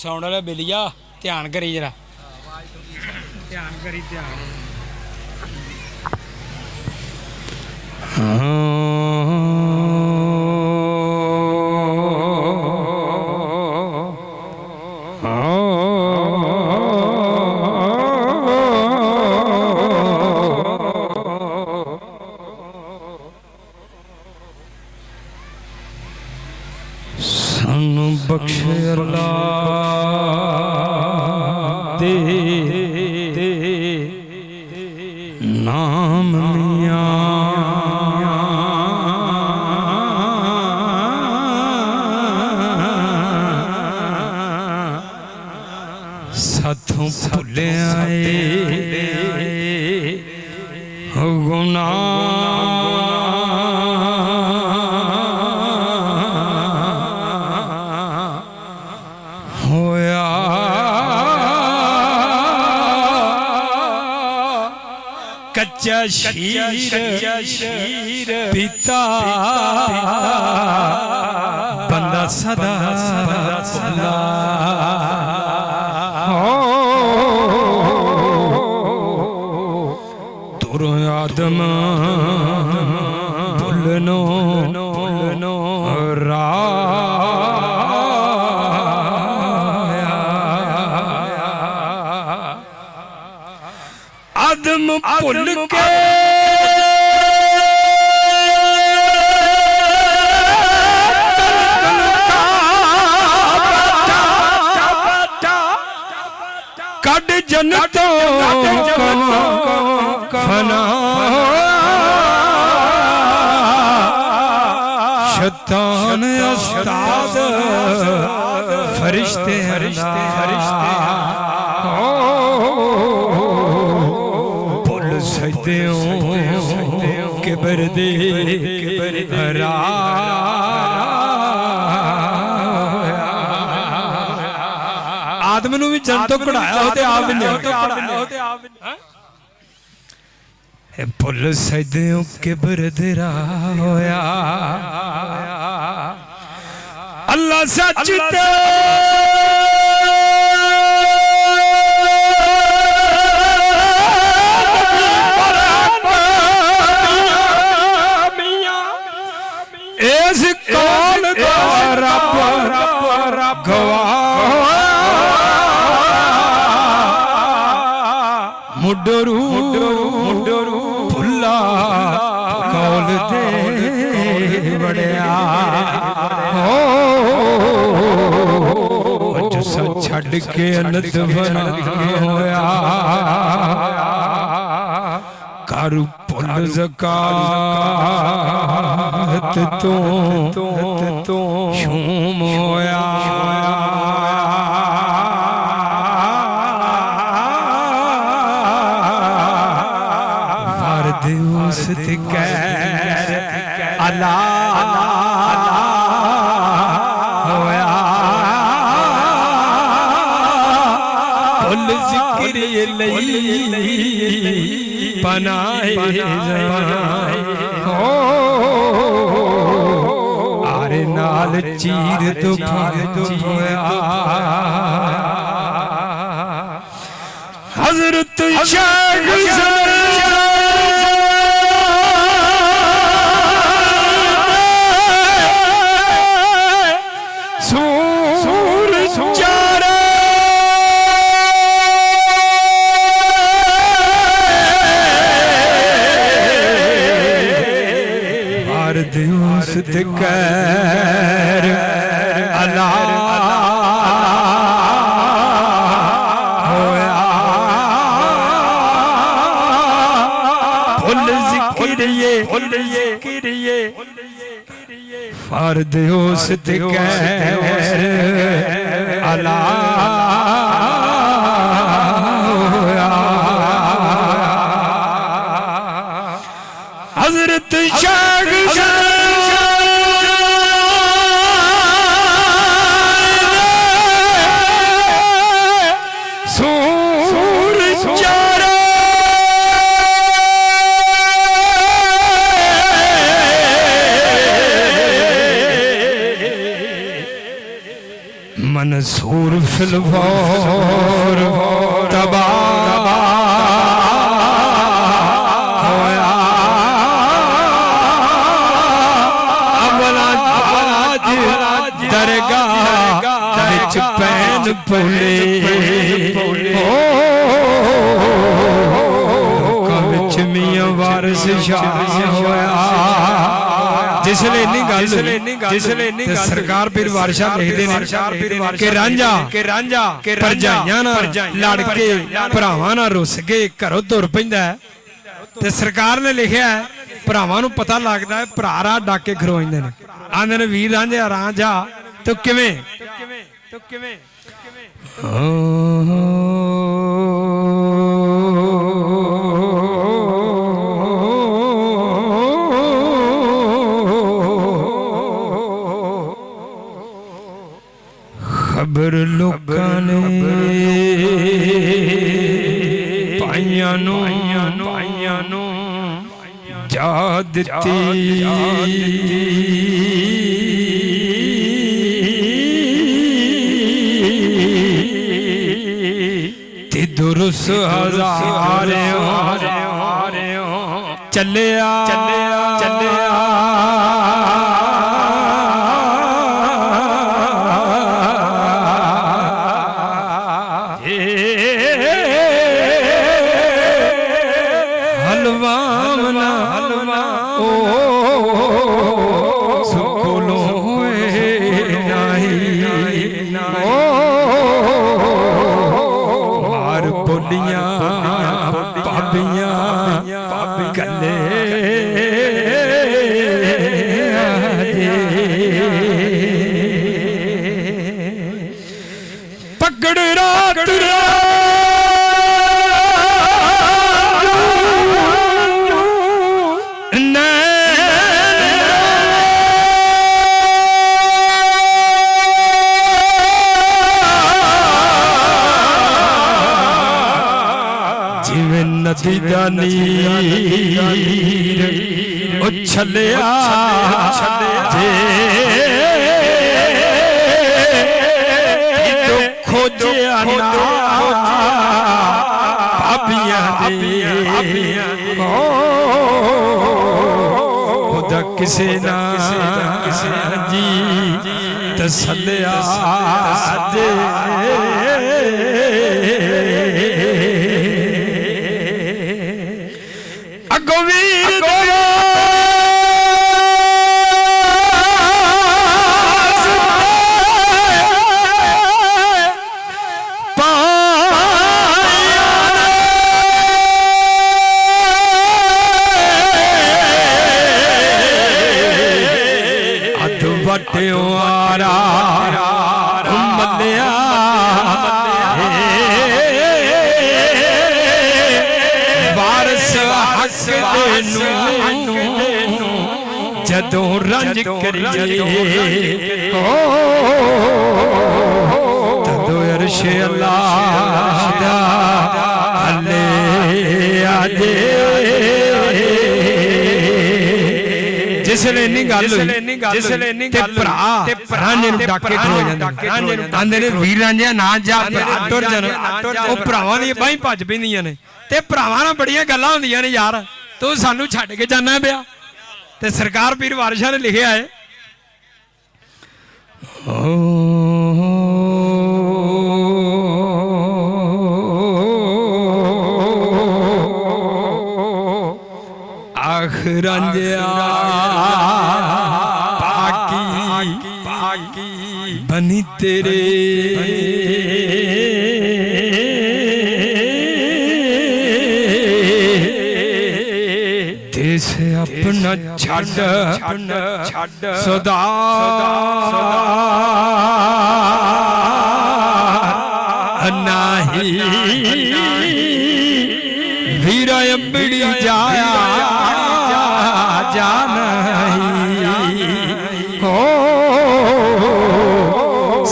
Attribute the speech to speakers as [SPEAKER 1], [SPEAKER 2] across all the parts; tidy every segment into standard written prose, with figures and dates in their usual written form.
[SPEAKER 1] sound वाला बेलिया ध्यान करी जरा ध्यान करी ध्यान सानू बख्शे अल्लाह दे नाम मियां साथों भुले आए गुनाह कच्चा शीर पीता बंदा सदा भुला तुरो आदम भुलनो आदम भुल के कड जन्नतों फना शैतान उस्ताद फरिश्ते किबर दे आदम नूं भी जन्नत तो कढ़ाया ते आप भी भुल सजदे किबर देरा होया अल्लाह सच ते इस कौल दा रब गवाह मुडरू भुला कौल दे बड़िया जुस्सा छड़ के अनत बना होया कारू पुल ज़कात तो शूम होया फर्द उस कैर अला होया पुल ज़िक्र लई बनाए हो आरे नाल चीर तो होया हज़रत शेख कैर अला होया फुल ज़िक्रिये फर्द उस कैर अला होया हज़रत शेख
[SPEAKER 2] मंसूर फिलफौर तबाह होया अवलाज दरगाह विच पैन पौले विच मियां वारिस शाह होया जिसले इन्नी गल सरकार पीर वारिस शाह लिखदे ने कि रांझा भरजाइयां नाल लड़ के भरावां नाल रुस के घरों तुर पैंदा ते सरकार ने लिखिया भरावां नूं पता लगदा है भरा राह डाके खरोइंदे ने आंदे ने वीर रांझा रांझा तो किवें खबर लोकां ने पाइयां नूं जा दित्ती ते दुरुस हज़ारियों चलिया नदी दा नीर उछलिया जे खोजिया ना खुदा किसे ना जी तसलिया दे जदों रंज करिए तदों अर्श अल्लाह दा हले आजे जिसले इन्नी गल ते भरा रांझे नूं डाके खलो जांदे आंदे ने वीर रांझिया ना जा टुर जाण ओ भरावां दी बाहीं भज पैंदियां ने ते भरावां नाल बड़ियां गल्लां हुंदियां ने यार तू सानू छड्ड के जाना पिया ते सरकार पीर वारिस शाह ने लिखिया है आख रांझिया पाकी बनी तेरे से अपना छड़ सदा नाही वीरा अम्बड़ी जाया जाना हो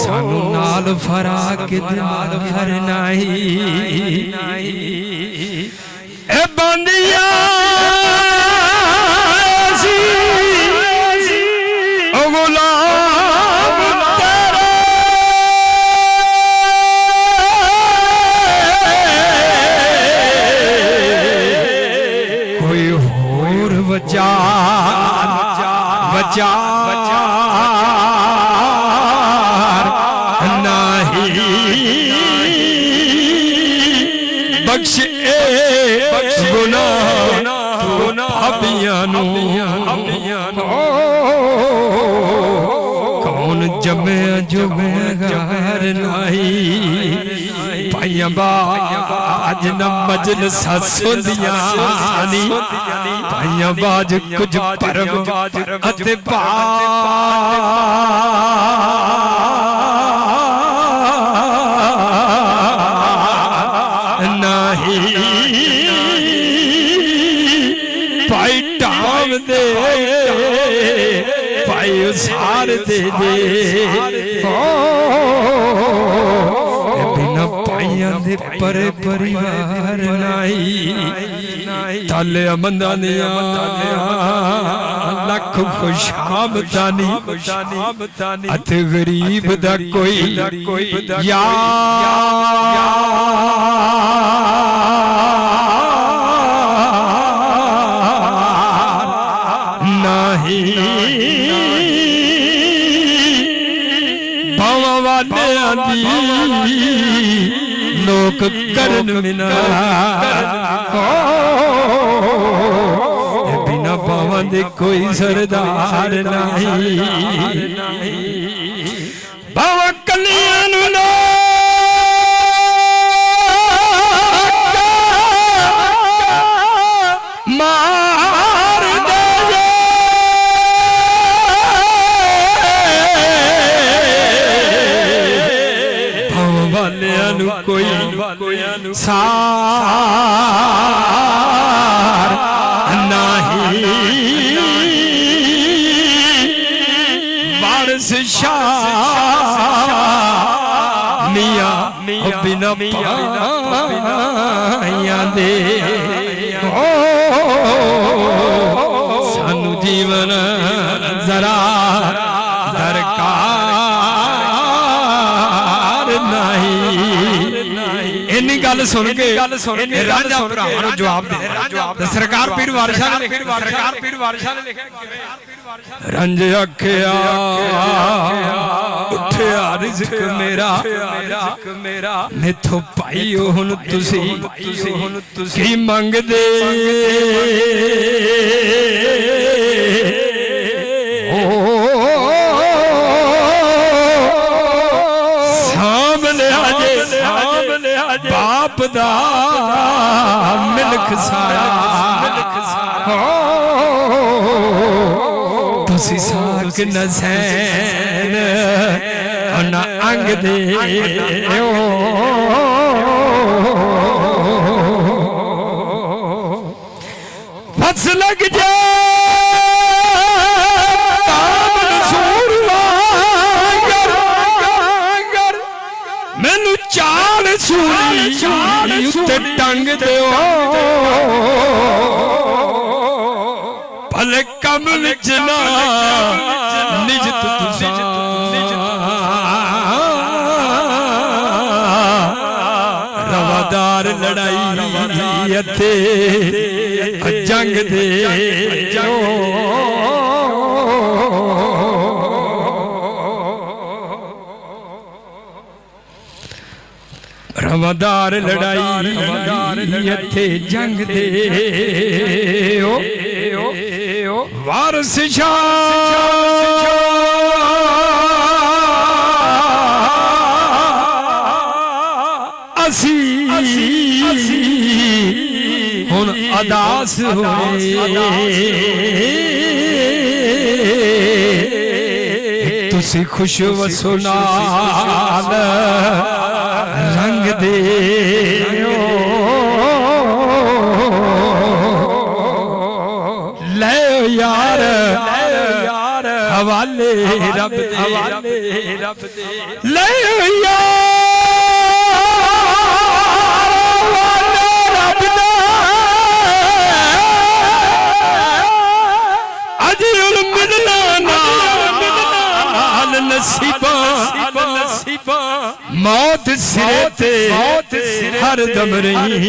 [SPEAKER 2] सानू नाल फरा के दिमाग फर नाही ए बंदिया नाही बख्शे गुनाह अबियानू कौन जमे जो गुनहगार नहीं पाइया बाज न मजलिस सुंदियां नी पाइया बाज कुछ परम अते नहीं पाई टाम दे पाई उसार दे बिना पाइया दे परे परिवार नहीं ताले अमंदा दिया लख खुशामदानी अत गरीब दा कोई बावा वाले आंदी लोक करन मिना बिना बावा दे कोई सरदार नहीं बावा कलियां नू मार दे कोई सार नहीं वारिस शाह मियां बिना पाइया दे सानू जीवन जरा दरकार नहीं इन्नी गल सुन के रांझा भरावां नूं जवाब दे सरकार पीर वारिशां ने लिखिया रंज आखिया उठिया रिज़्क मेरा मैथों पाइयो हुण तुसी की मंगदे बाप दा मिल्क सारा तुसी साक नसैन ना अंग दे बस लग जा मैनू चाल सूली उत्ते टंग दिओ भले कम विच ना निज तुसां रवादार लड़ाई अते जंग दे रवादार लड़ाई अथे जंग दे वारिस शाह असी हुण अदास होए तुसी खुश वसो नाल रंग दे ले यार हवाले रब दे ले यार रब दे अजल मिलना नाल नसीबा मौत सिरे ते हर दम रही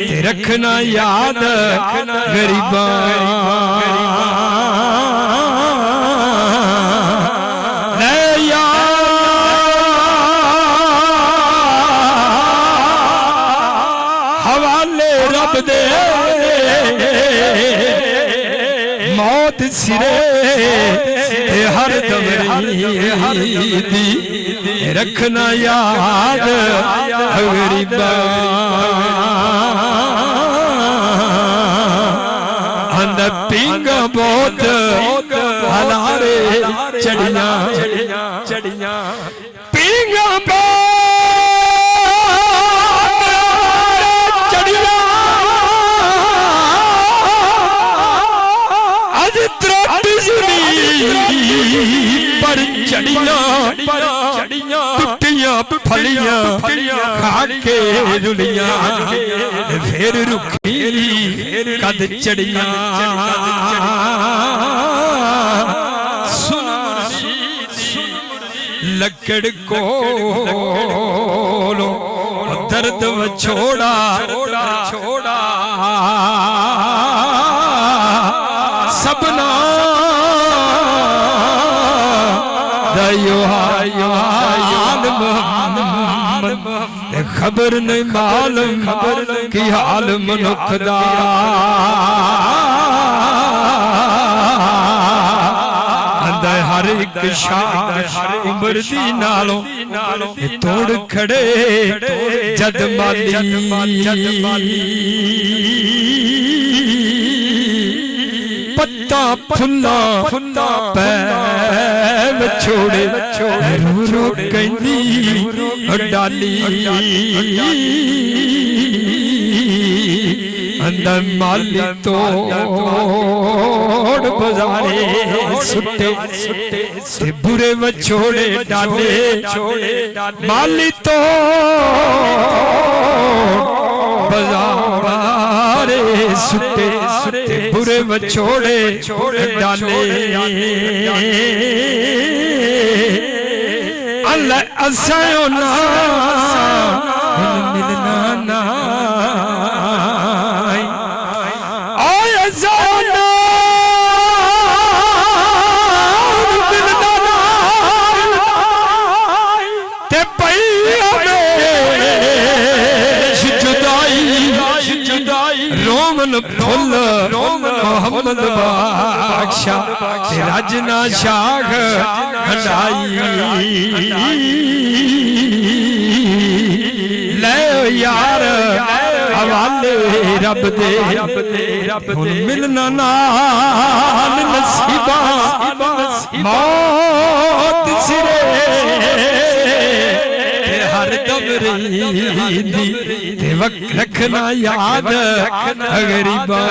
[SPEAKER 2] ते रखना याद गरीबां दे मौत सिरे हर दम दी रखना याद गरीबा अंदर पिंगा बहुत हलारे चढ़िया पिंगा चढ़िया अज पर चढ़िया टुटिया फलियां खा के रुलियां फिर रुखी कद चढ़िया लकड़ को दर्द छोड़ा सबना खबर नहीं मालूम की हाल मनुख दा हर एक शान उम्र दी नालों तोड़ खड़े जद माली पत्ता फुल्ला पैर छोड़े रो रो कहंदी डाली अंदर माली तोड़ बजारे सुटे बुरे वछोड़े डाले माली तोड़ बजारे सुटे बुरे वछोड़े डाले अल्लाह असायो ना मिलना ना फुल मोहम्मद बादशाह राजना शाख हटाई ले यार हवाले रब दे मिलना नाल नसीबा मौत सिरे हर दम रखना याद गरीबा